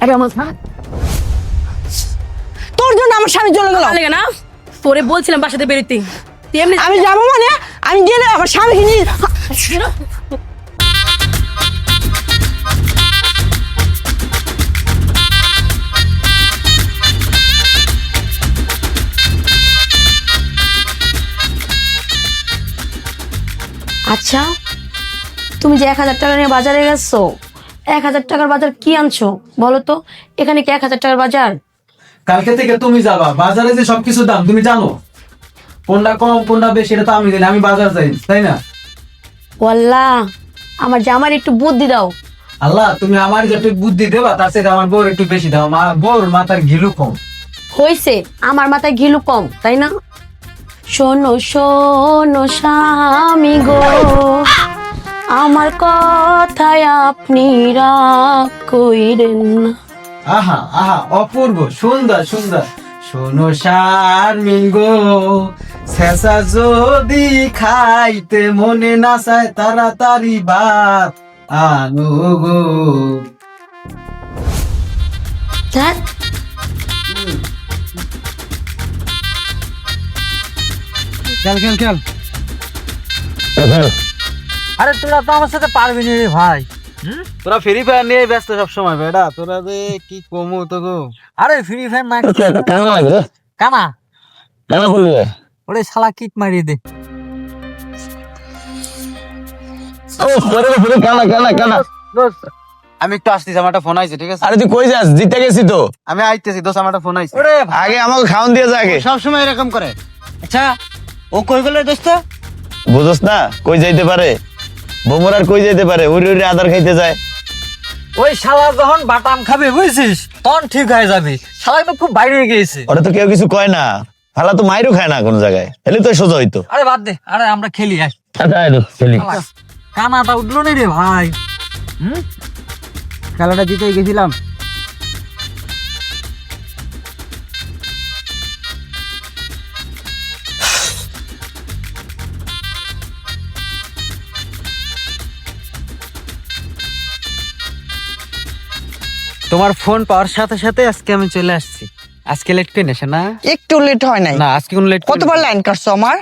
আরে আমার তোর জন্য আমার স্বামী চলে গেল। লাগে না, তোরে বলছিলাম বাসাতে বেরোতে, তুই এমনি আমি যাবো মানে আমি গেলে আমার স্বামীকে নিয়ে আচ্ছা, তুমি যে 1000 টাকা নিয়ে বাজারে গেছো, 1000 টাকার বাজার কি আনছো বলো তো? এখানে কি 1000 টাকার বাজার? কালকে থেকে তুমি যাবা বাজারে, যে সবকিছু দাম তুমি জানো, কোনটা কম কোনটা বেশি এটা তো আমি জানি, আমি বাজার যাই তাই না? ওয়াল্লাহ, আমার জামার একটু বুদ্ধি দাও। আল্লাহ, তুমি আমার যে একটু বুদ্ধি দেবা তার সাথে আমার বউর একটু বেশি দাও, বউর মাথার ঘিলু কম। হয়েছে, আমার মাথায় ঘিলু কম তাই না? শোনো শোনো স্বামী গো, আমার কথায় আপনি রাগ কইরেন না। আহা আহা, অপূর্ব সুন্দর সুন্দর। শোনো শারমিঙ্গো, শেষা যদি খাইতে মনে না চায় তাড়াতাড়ি ভাত আনো গো। ধ্যাৎ, খেল খেল খেল। আরে তোরা তো আমার সাথে পারবি না রে ভাই। তোরা ফ্রি ফায়ার নিয়ে ব্যস্ত সব সময় বেটা, তোরা যে কি কমু তো গো। আরে ফ্রি ফায়ার না কেন লাগবে রে? কানা কেন বললি রে? ওরে শালা কিক মারিয়ে দে। ও পরে পরে কানা কানা কানা। আমি একটু আসতেছি, আমার একটা ফোন আইছে, ঠিক আছে? আরে তুই কই যাস? জিতে গেছি তো। আমি আইতেছি দোস্ত, আমার একটা ফোন আইছে। ওরে আগে আমাকে খাওন দিয়ে যা আগে। সব সময় এরকম করে। আচ্ছা ও কই গেল দোস্ত? বুঝছ না কই যাইতে পারে? বোমর আর কই যাইতে পারে? উড়ি উড়ি আদার খাইতে যায়। ওই শালা যখন বাটাম খাবে বুঝছিস তখন ঠিক হয়ে যাবে। শালা তো খুব বাইরে গিয়েছে। ওরা তো কেউ কিছু কয় না, ফালা তো মাইরও খায় না কোনো জায়গায়, এলে তো সোজা হইতো। আরে বাদ দে, আরে আমরা খেলি আয়। আচ্ছা আইলো খেলি। কানাটা উঠলো না রে ভাই। খেলাটা জিতে গেছিলাম। তোমার ফোন পাওয়ার সাথে সাথে আজকে আমি চলে আসছি। আজকে লেট করে নেছে না? একটু লেট হয় নাই। না আজকে কোনো লেট। কতবার লাইন কাটছো আমার?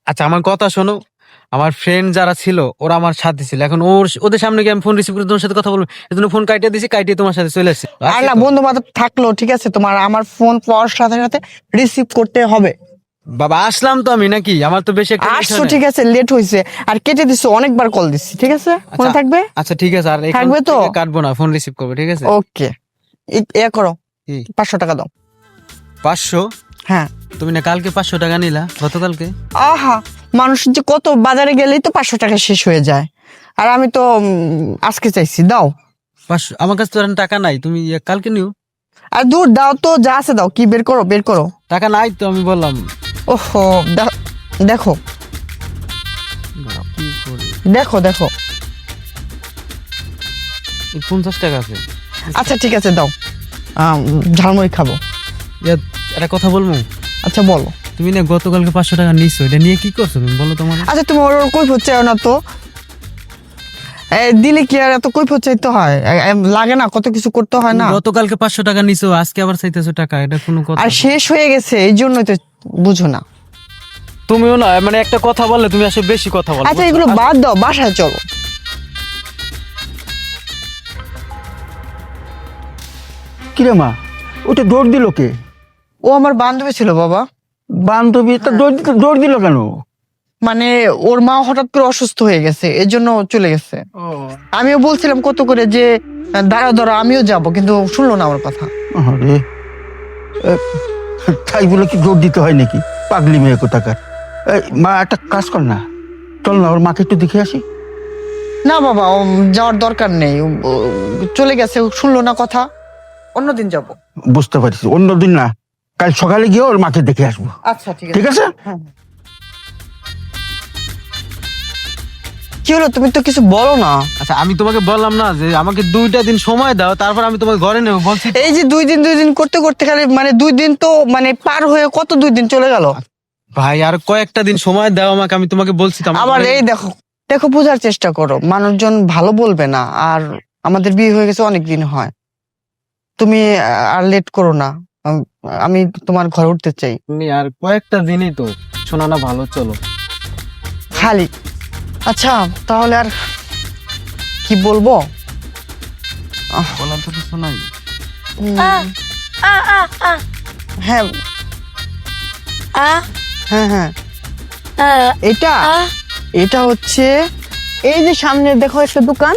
আচ্ছা আমার কথা শোনো, আমার ফ্রেন্ড যারা ছিল ওরা আমার সাথে ছিল, এখন ওদের সামনে গিয়ে আমি ফোন রিসিভ করে তোমার সাথে কথা বলবো, এজন্য ফোন কাটিয়ে দিয়েছি, কাটিয়ে তোমার সাথে চলে আসছি। আর না, বন্ধু বান্ধব থাকলো ঠিক আছে, তোমার আমার ফোন পাওয়ার সাথে সাথে রিসিভ করতে হবে। বাবা আসলাম তো আমি, নাকি আমার তো বেশি একটা late আসছো হয় নাই। ঠিক আছে, লেট হয়েছে আর কেটে দিছো, অনেকবার কল দিচ্ছি ঠিক আছে, মনে আচ্ছা, থাকবে? আচ্ছা ঠিক আছে, আর থাকবে তো? কাটবো না, ফোন রিসিভ করবো, ঠিক আছে? ওকে, এ করো, কি? 500 টাকা দাও। 500? হ্যাঁ। তুমি না কালকে 500 টাকা নিলা, গতকালকে? আহা, মানুষ যে কত বাজারে গেলেই তো 500 টাকা শেষ হয়ে যায়, আর আমি তো আজকে চাইছি, দাও। 500? আমার কাছে তো আর টাকা নাই, তুমি কালকে নিও। আর দূর দাও তো, যা আছে দাও, কি বের করো বের করো। টাকা নাই তো, আমি বললাম। ওহো, দেখো কি করি? দেখো দেখো। এই 50 টাকা আছে। আচ্ছা ঠিক আছে দাও, ঝালমুড়ি খাবো। একটা কথা বলবো? আচ্ছা বলো। তুমি না গতকালকে 500 টাকা নিছো, এটা নিয়ে কি করছো তুমি বলো তোমার? আচ্ছা তুমি ওর কৈফিয়ত চাও না তো? দিলে কি আর এত কৈফিয়ত চাইতে হয়? লাগে না, কত কিছু করতে হয় না? গতকালকে 500 টাকা নিছো, আজকে আবার চাইতেছো টাকা, এটা কোনো কথা? আর শেষ হয়ে গেছে, এই জন্যই তো বুঝো না। তুমিও না মানে একটা কথা বললে তুমি আসলে বেশি কথা বলো। আচ্ছা এগুলো বাদ দাও, বাসায় চলো। কিরে মা, ওটা দৌড় দিল কে? ও আমার বান্ধবী ছিল বাবা। বান্ধবী তা দৌড় দিল কেন? মানে ওর মা হঠাৎ করে অসুস্থ হয়ে গেছে, এর জন্য চলে গেছে। আমিও বলছিলাম কত করে যে দাঁড়া দাঁড়া আমিও যাব, কিন্তু শুনলো না আমার কথা। আরে তাই বলে কি দৌড় দিতে হয় নাকি? পাগলি মেয়ে কোথাকার। মা একটা কাজ কর না, চল না ওর মাকে একটু দেখে আসি। না বাবা, ও যাওয়ার দরকার নেই, ও চলে গেছে, ও শুনলো না কথা, অন্যদিন যাব। বুঝতে পারছি, অন্যদিন না, কাল সকালে গিয়ে ওর মাকে দেখে আসবো। আচ্ছা ঠিক ঠিক আছে? হ্যাঁ। কি হলো, তুমি তো কিছু বলো না। আচ্ছা আমি তোমাকে বললাম না যে আমাকে 2টা দিন সময় দাও, তারপর আমি তোমাকে ঘরে নেবো বলছি। এই যে 2 দিন করতে করতে খালি মানে 2 দিন তো মানে পার হয়ে কত 2 দিন চলে গেল। ভাই আর কয়েকটা দিন সময় দাও আমাকে, আমি তোমাকে বলছি তো আমার আবার ঘরে- এই দেখো দেখো, বোঝার চেষ্টা করো, মানুষজন ভালো বলবে না, আর আমাদের বিয়ে হয়ে গেছে অনেক দিন হয়, তুমি আর লেট করো না। আমি তোমার ঘরে উঠতে চাই। তুমি আর কয়েকটা দিনই তো, শোনা না ভালো, চলো। খালি আচ্ছা, তাহলে আর কি বলবো? বলার তো কিছু নাই। হ্যাঁ হ্যাঁ হ্যাঁ, এটা এটা হচ্ছে এই যে সামনে দেখো একটা দোকান,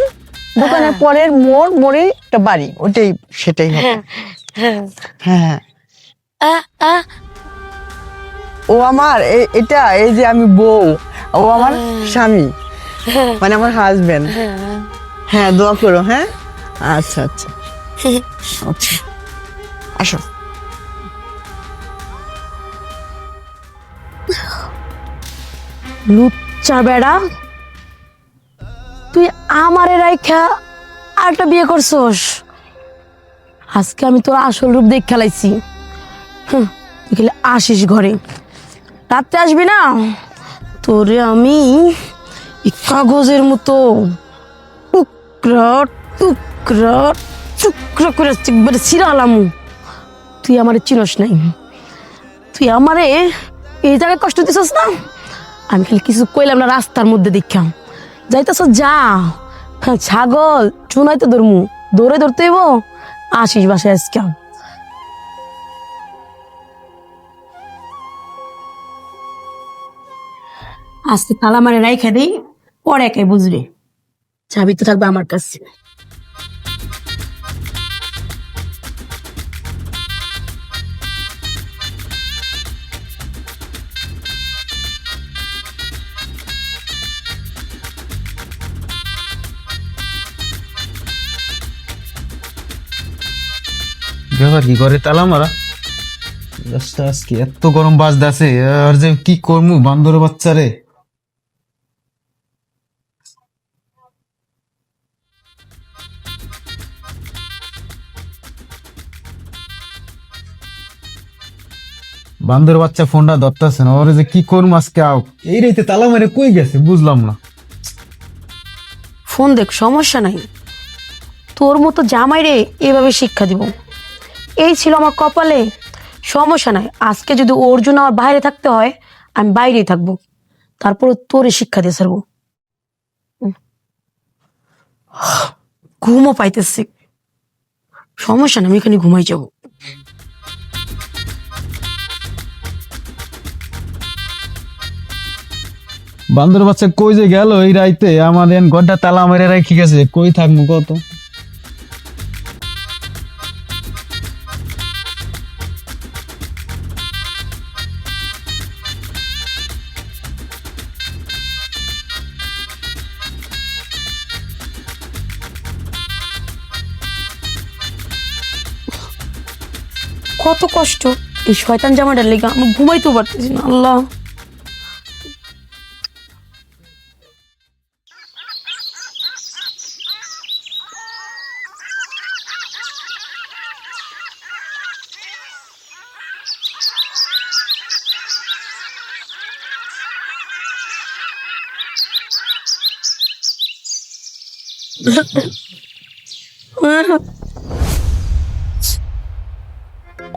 দোকানের পরের মোড়ে একটা বাড়ি, ওটাই সেটাই হবে। হ্যাঁ হ্যাঁ, ও আমার এটা, এই যে আমি বউ, ও আমার স্বামী, মানে আমার হাজবেন্ড। হ্যাঁ, দোয়া করো। হ্যাঁ, আচ্ছা আচ্ছা আচ্ছা, আসো। লুচ্চা বেড়া, তুই আমারে রাইখা আরেকটা বিয়ে করছস। আজকে আমি তোর আসল রূপ দেখ খেলাইছি। তুই খেলে আসিস ঘরে, রাত্রে আসবি না, তোরে আমি এই কাগজের মতো টুকরা টুকরা টুকরা করে একবারে ছিড়ালাম। তুই আমারে চিনস নাই, তুই আমারে এই জায়গায় কষ্ট দিছস না। আমি খালি কিছু কইলাম না, রাস্তার মধ্যে দেখাম যাইতেছ, যা ছাগল চুনাইতে ধরমু, দৌড়ে ধরতে হইব। আসিস বাসায় আজকে। আজকে তালা মারে রাইখা দিই, পরে একাই বুঝবি। চাবি তো থাকবে আমার কাছে। ব্যাপার কি করে তালা মারা? আজকে এত গরম বাজদাছে, আর যে কি করমু বান্দর বাচ্চারে। বান্দর বাচ্চা ফোনটা ধরতেছে না, ওরে যে কি করবো আজকে। আও এই রাইতে তালা মারে কই গেছে বুঝলাম না। ফোন দেখ, সমস্যা নাই। তোর মতো জামাই রে এভাবে শিক্ষা দিব, এই ছিল আমার কপালে। সমস্যা নাই, আজকে যদি ওর জন্য আমার বাইরে থাকতে হয়, আমি বাইরেই থাকবো, তারপর তোরে শিক্ষা দিয়ে ছাড়বো। ঘুমও পাইতেছি, সমস্যা নাই, আমি এখানে ঘুমাই যাবো। বান্দর বাচ্চা কই যে গেল এই রাইতে? আমার ঘরটা তালা মেরে রাখি গেছে, কই থাকবো কত? কত কষ্ট এই শয়তান জামাটার লেগে, আমি ঘুমাইতেও পারতেছি না। আল্লাহ,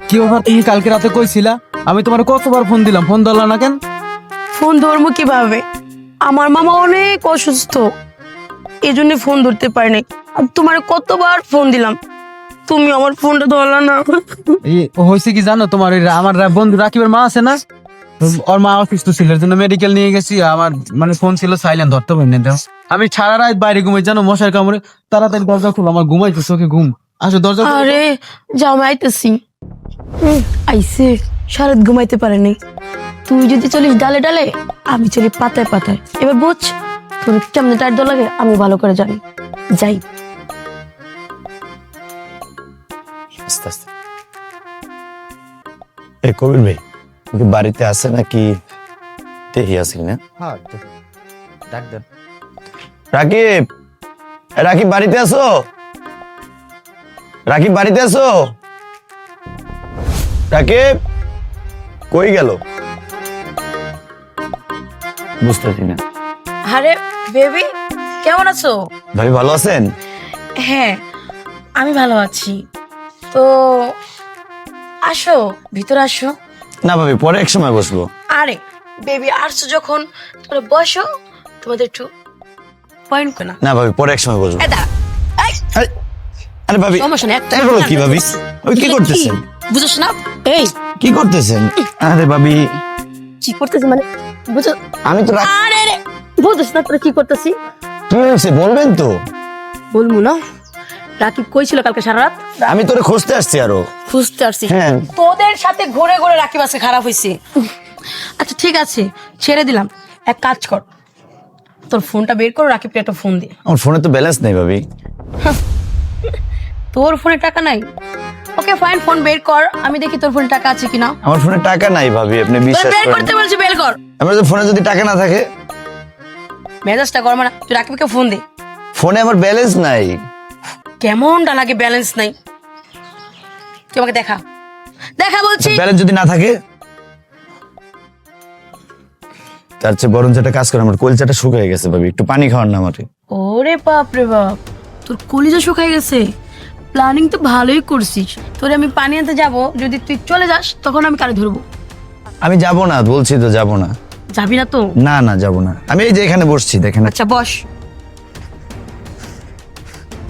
কি ব্যাপার, তুমি কালকে রাতে কইছিলা? আমি তোমার কতবার ফোন দিলাম, ফোন ধরলা না কেন? ফোন ধরবো কিভাবে? আমার মামা অনেক অসুস্থ, এই জন্য ফোন ধরতে পারি নাই। আর তোমার কতবার ফোন দিলাম, তুমি আমার ফোনটা ধরলা না। এই হয়েছে কি জানো, তোমার ওই আমার বন্ধু রাকিবের মা আছে না, ওর মা অসুস্থ ছিল, এর জন্য মেডিকেল নিয়ে গেছি। আমার মানে ফোন ছিল সাইলেন্ট, ধরতে পারিনি। দেখো আমি সারা রাত বাইরে ঘুমাই জানো, মশার কামড়ে। তাড়াতাড়ি দরজা খুলো, আমার ঘুমাইতে চোখে ঘুম আসো, দরজা খুলো। আরে যাও, আমি আইতেছি। আইসে সারাত ঘুমাইতে পারে নাই। তুই যদি চলিস ডালে ডালে, আমি চলি পাতায় পাতায়। এবার বুঝ তোর কেমনে টাইট দেওয়া লাগে আমি ভালো করে জানি। যাই। আস্তে আস্তে। এ কবির ভাই, তুমি কি বাড়িতে আছে নাকি দেখি আসি না? হ্যাঁ, ডাক দেন। রাকিব, এ রাকিব বাড়িতে আছো? রাকিব বাড়িতে আছো? রাকিব কই গেল বুঝতেছি না। আরে বেবি, কেমন আছো? ভাবি ভালো আছেন? হ্যাঁ, আমি ভালো আছি। তো আসো, ভিতরে আসো। না ভাবি, পরে এক সময় বসবো। আরে বেবি আসছো যখন, তোমরা বসো, তোমাদের একটু পয়েন্ট করে না। না ভাবি, পরে এক সময় বসবো। এই দাঁড়া, এই, আরে, আরে ভাবি, সমস্যা নেই, একটা তাই বলো কি ভাবি? ওই কি করতেছেন? বুঝছ না? এই কি করতেছেন? আরে ভাবি, কি করতেছি মানে বুঝো? আমি তো আরে রে, বুঝছ না তোরা কি করতেছি? কি হয়েছে বলবেন তো? বলবো না। রাকিব কই ছিল কালকে সারা রাত? আমি তোরে খুঁজতে আসছি আরো। খুঁজতে আসছি। হ্যাঁ। তোদের সাথে ঘুরে ঘুরে রাকিব আজকে খারাপ হয়েছে। আচ্ছা ঠিক আছে, ছেড়ে দিলাম। এক কাজ কর, তোর ফোনটা বের করো, রাকিবকে একটা ফোন দে। আমার ফোনে তো ব্যালেন্স নেই ভাবি। তোর ফোনে টাকা নাই? ওকে ফাইন, ফোন বের কর, আমি দেখি তোর ফোনে টাকা আছে কিনা। আমার ফোনে টাকা নাই ভাবি, আপনি তোর বিশ্বাস বের করেন। করতে বলছি, বের কর। আমার তো ফোনে যদি টাকা না থাকে, মেজাজটা গরম না, তুই রাকিবকে ফোন দে। ফোনে আমার ব্যালেন্স নাই। কেমনটা লাগে ব্যালেন্স নাই? তুই আমাকে দেখা, দেখা বলছি। ব্যালেন্স যদি না থাকে, তার চেয়ে বরং যেটা কাজ করে, আমার কলচাটা শুকিয়ে গেছে ভাবি, একটু পানি খাওয়ান না আমারে। ওরে বাপ রে বাপ, তোর কলিজা শুকাই গেছে। প্ল্যানিং তো ভালোই করছিস। তোরে আমি পানি আনতে যাব, যদি তুই চলে যাস তখন আমি কারে ধরবো? আমি যাব না, বলছি তো যাব না। যাবি না তো? না না, যাব না। আমি এই যে এখানে বসছি, দেখেন। আচ্ছা বস।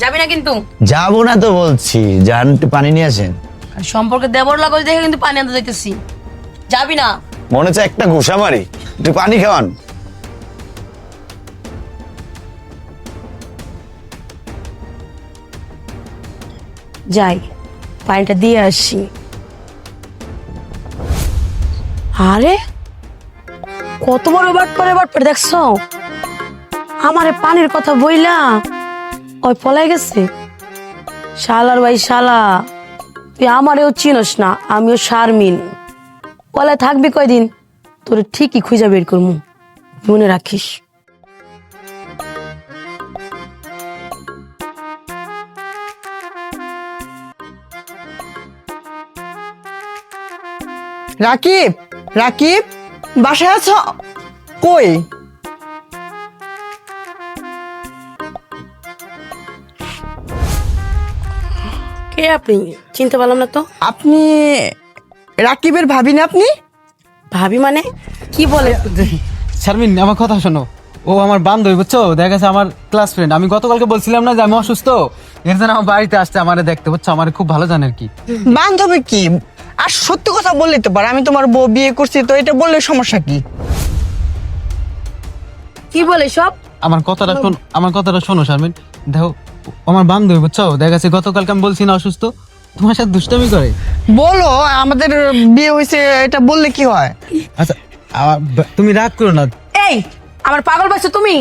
যাবি না কিন্তু? যাব না তো বলছি, যান একটু পানি নিয়ে আসেন। আর সম্পর্কে দেবর লাগো দেখে কিন্তু পানি আনতে যাইতেছি। যাবি না? মনে হচ্ছে একটা ঘুষা মারি, একটু পানি খাওয়ান। যাই, পানিটা দিয়ে আসি। আরে কত বড় বাটপারে দেখছো? আমারে পানির কথা বইলা ওই পলাই গেছে। শালার ভাই শালা, তুই আমারেও চিনস না, আমিও শারমিন। পলায় থাকবি কয়দিন, তোর ঠিকই খুঁজে বের করবো, মনে রাখিস। রাকিব, রাকিব, বাসায় আছো? কই? কে আপনি? চিনতে পারলাম না তো। আপনি রাকিবের ভাবি না আপনি? ভাবি মানে কি বলে? শারমিন, আমার কথা শোনো। ও আমার বান্ধবী, বুঝছো? দেখা গেছে আমার ক্লাস ফ্রেন্ড। আমি গতকালকে বলছিলাম না যে আমি অসুস্থ, এর জন্য আমার বাড়িতে আসছে আমারে দেখতে, বুঝছো? আমার খুব ভালো জানে আর কি। বান্ধবী কি? আর সত্যি কথা বললে তো পারে, আমি তোমার বউ বিয়ে করছি, তো এটা বললে সমস্যা কি? কি বলে সব? আমার কথাটা শোনো শারমিন। দেখো, ও আমার বান্ধবী, বুঝছো? দেখা গেছে গতকালকে আমি বলছি না অসুস্থ, তোমার সাথে দুষ্টামি করে। বলো, আমাদের বিয়ে হয়েছে, এটা বললে কি হয়? আচ্ছা, তুমি রাগ করো না। এই আমার পাগল পাইছো তুমি?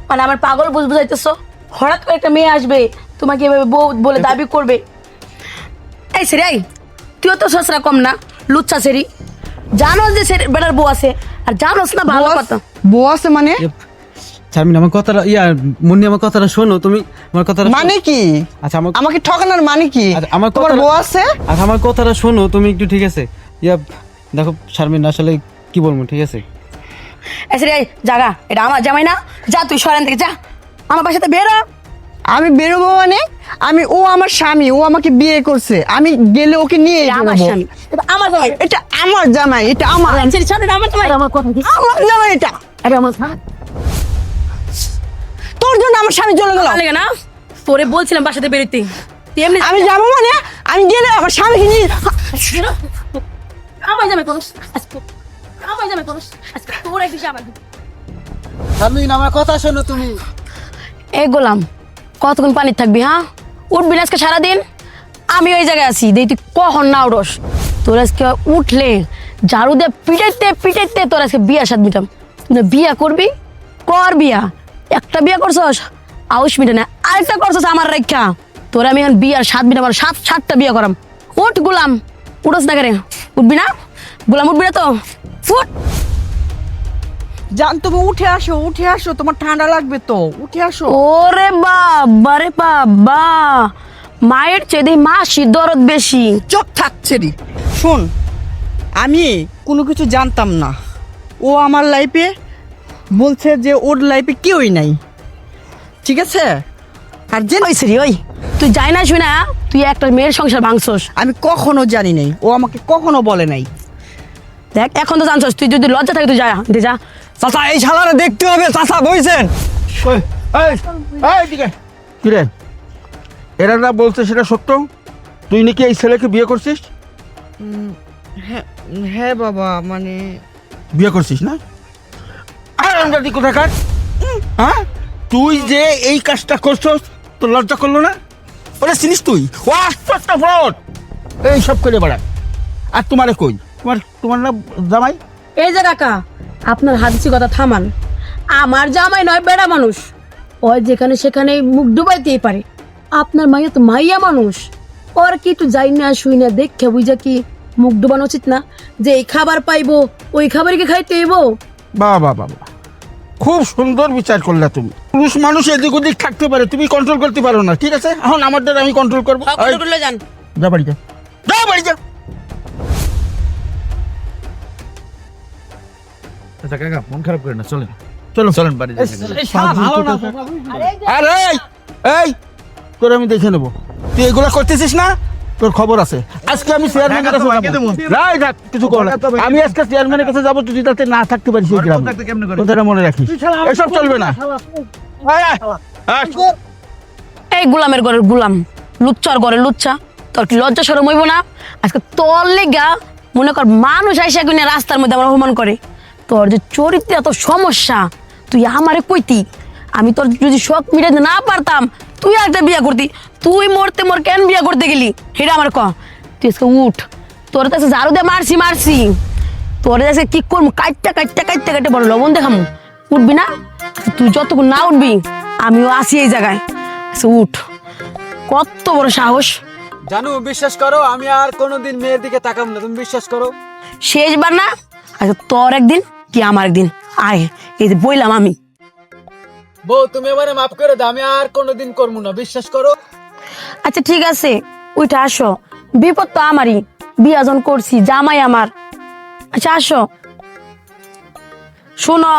মানে আমার পাগল বুঝাইতেছো? হঠাৎ করে একটা মেয়ে আসবে, তোমাকে এভাবে বউ বলে দাবি করবে? এই সেরি, এই তুইও তো সসরা কম না, লুচ্চা সেরি। জানোস যে বেটার বউ আছে, আর জানোস না ভালো কথা। বউ আছে মানে? শারমিন, আমার কথাটা মুন্নি, আমার কথাটা শোনো তুমি। আমার কথাটা মানে কি? আচ্ছা, আমাকে ঠকানোর মানে কি? আচ্ছা, আমার তোমার কথাটা- বউ আছে? আচ্ছা, আমার কথাটা শোনো তুমি একটু, ঠিক আছে? দেখো শারমিন, আসলে কি বলবো, ঠিক আছে? এই সেরি, এই জাগা, এটা আমার জামাই না? যা তুই সরেন থেকে যা, আমার বাসাতে বেরো। আমি বেরোবো মানে? ও আমার স্বামী, ও আমাকে বিয়ে করছে, আমি গেলে ওকে নিয়ে এটা আমার বেরোবো। স্বামী, এটা আমার জামাই। এটা আমার জামাই, এটা আমার সেরি, ছাড়, এটা আমার জামাই। আমার কথা কি? আমার জামাই এটা। এটা আমার জামাই। তোর জন্য আমার স্বামী চলে গেল। ভালো লাগে না? তোরে বলছিলাম বাসাতে বেরোতে, তুই এমনি আমি যাবো মানে? আমি গেলে আমার স্বামীকে নিয়ে আমার জামাই করস আজকে, আমার জামাই করস আজকে, তোর একদিন আমার। শারমিন, আমার কথা শোনো তুমি। এই গোলাম, কতক্ষণ পানি থাকবি? হ্যাঁ, উঠবি না আজকে সারাদিন? আমি ওই জায়গায় আছি, দেখি তুই কখন না উঠস। তোর আজকে উঠলে ঝাড়ু দিয়ে পিটাইতে তোর আজকে বিয়া সাত মিটাম। তুই না বিয়া করবি? কর বিয়া। একটা বিয়া করছস, আউশ মিটে না, আরেকটা করছস আমার রেখা। তোর আমি এখন বিয়ার 7 মিটাম, আর 7টা বিয়া করাম। উঠ গোলাম, উঠস না করে? উঠবি না গোলাম? উঠবি না তো? উঠ। জান, তুমি উঠে আসো, তোমার ঠান্ডা লাগবে তো, উঠে আসো। ওরে বাবা রে বাবা, মায়ের চেয়ে মাসি দরদ বেশি। চুপ থাকছে রে। শোন, আমি কোনো কিছু জানতাম না, ও আমার লাইফে বলছে যে ওর লাইফে কেউই নাই, ঠিক আছে? আর যে ওই সেরি, ওই তুই যাই না শুই না, তুই একটা মেয়ের সংসার ভাঙছস। আমি কখনো জানি নাই, ও আমাকে কখনো বলে নাই। দেখ এখন তো জানছস, তুই যদি লজ্জা থাকে তুই যা। চাচা এই শালারে দেখতে হবে, চাচা বইছেন। কিরে এরা না বলছে সেটা সত্য? তুই নাকি এই ছেলেকে বিয়ে করছিস? হ্যাঁ বাবা, মানে বিয়ে করছিস না? আরামজাদি কোথাকার, হ্যাঁ? তুই যে এই কাজটা করছস তোর লজ্জা করলো না? ওরা চিনিস তুই? ও আশ্চর্য ফ্রড, এই সব করে বেড়ায়। আর তোমারে কই, তোমার না জামাই? এই যে কাকা, আপনার হাদিসি কথা থামান। আমার জামাই নয়, বেড়া মানুষ। ওই যেখানে সেখানে মুখ ডুবাইতেই পারে। আপনার মাইয়া তো মাইয়া মানুষ, ওর কি একটু যাই না শুই না দেখে বুঝা কি মুখ ডুবানো উচিত না? যে এই খাবার পাইবো ওই খাবারকে খাইতে হইব? বাবা বাবা, খুব সুন্দর বিচার করলে তুমি। পুরুষ মানুষ এদিক ওদিক থাকতে পারে, তুমি কন্ট্রোল করতে পারো না, ঠিক আছে? এখন আমার দ্বারা আমি কন্ট্রোল করবো। যান। যা বাড়ি যা, যা বাড়ি যা। আচ্ছা কাকা মন খারাপ করে না, চলেন চলো চলেন বাড়ি যাই। আরে এই তোর আমি দেখে নেবো, তুই এগুলা করতেছিস না? তোর খবর আছে। আজকে আমি চেয়ারম্যানের কাছে যাবো। রাই থাক, কিছু কর না। আমি আজকে চেয়ারম্যানের কাছে যাবো, তুই যাতে না থাকতে পারিস এই গ্রামে। কথাটা মনে রাখিস, এসব চলবে না। আয়, আয়, আয়। এই গোলামের ঘরের গোলাম, লুচ্চার ঘরের লুচ্চা, তোর কি লজ্জা শরম হইব না? আজকে তোর লেগা মনে কর মানুষ আইসা কিনে রাস্তার মধ্যে আমার অপমান করে। তোর যে চরিত্রে এত সমস্যা, তুই আমারে কইতি, আমি তোর যদি শখ মিটাতে না পারতাম তুই একটা বিয়ে করতি। তুই মরতে মোর কেন বিয়ে করতে গেলি সেটা আমার ক। তুই আজকে উঠ, তোর কাছে ঝাড়ু দিয়ে মারছি, তোর কাছে কি করবো, কাটতে বড় লবণ দেখামু, উঠবি না? তুই যতক্ষণ না উঠবি আমিও আসি এই জায়গায়। আচ্ছা উঠ, কত বড় সাহস! জানো বিশ্বাস করো, আমি আর কোনোদিন মেয়ের দিকে তাকাম না, তুমি বিশ্বাস করো। শেষবার না? আচ্ছা তোর একদিন কি আমার একদিন, আয় এই যে বইলাম আমি। বউ তুমি এবারে মাফ করে দাও, আমি আর কোনোদিন করবো না, বিশ্বাস করো। আচ্ছা ঠিক আছে, ওইটা আসো, বিপদ তো আমারই, বিয়া যখন করছি, জামাই আমার। আচ্ছা আসো, শোনো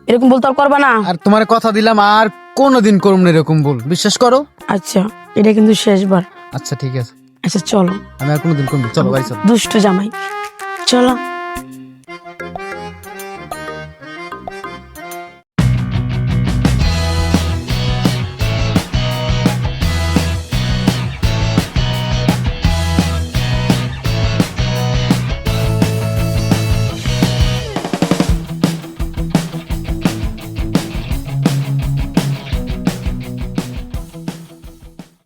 এরকম বলতে আর করবা না। আর তোমার কথা দিলাম আর কোনোদিন করবো না এরকম বল, বিশ্বাস করো। আচ্ছা এটা কিন্তু শেষবার। আচ্ছা ঠিক আছে, আচ্ছা চলো, আমি আর কোনোদিন করবো, চলো বাড়ি চলো। দুষ্টু জামাই, চলো।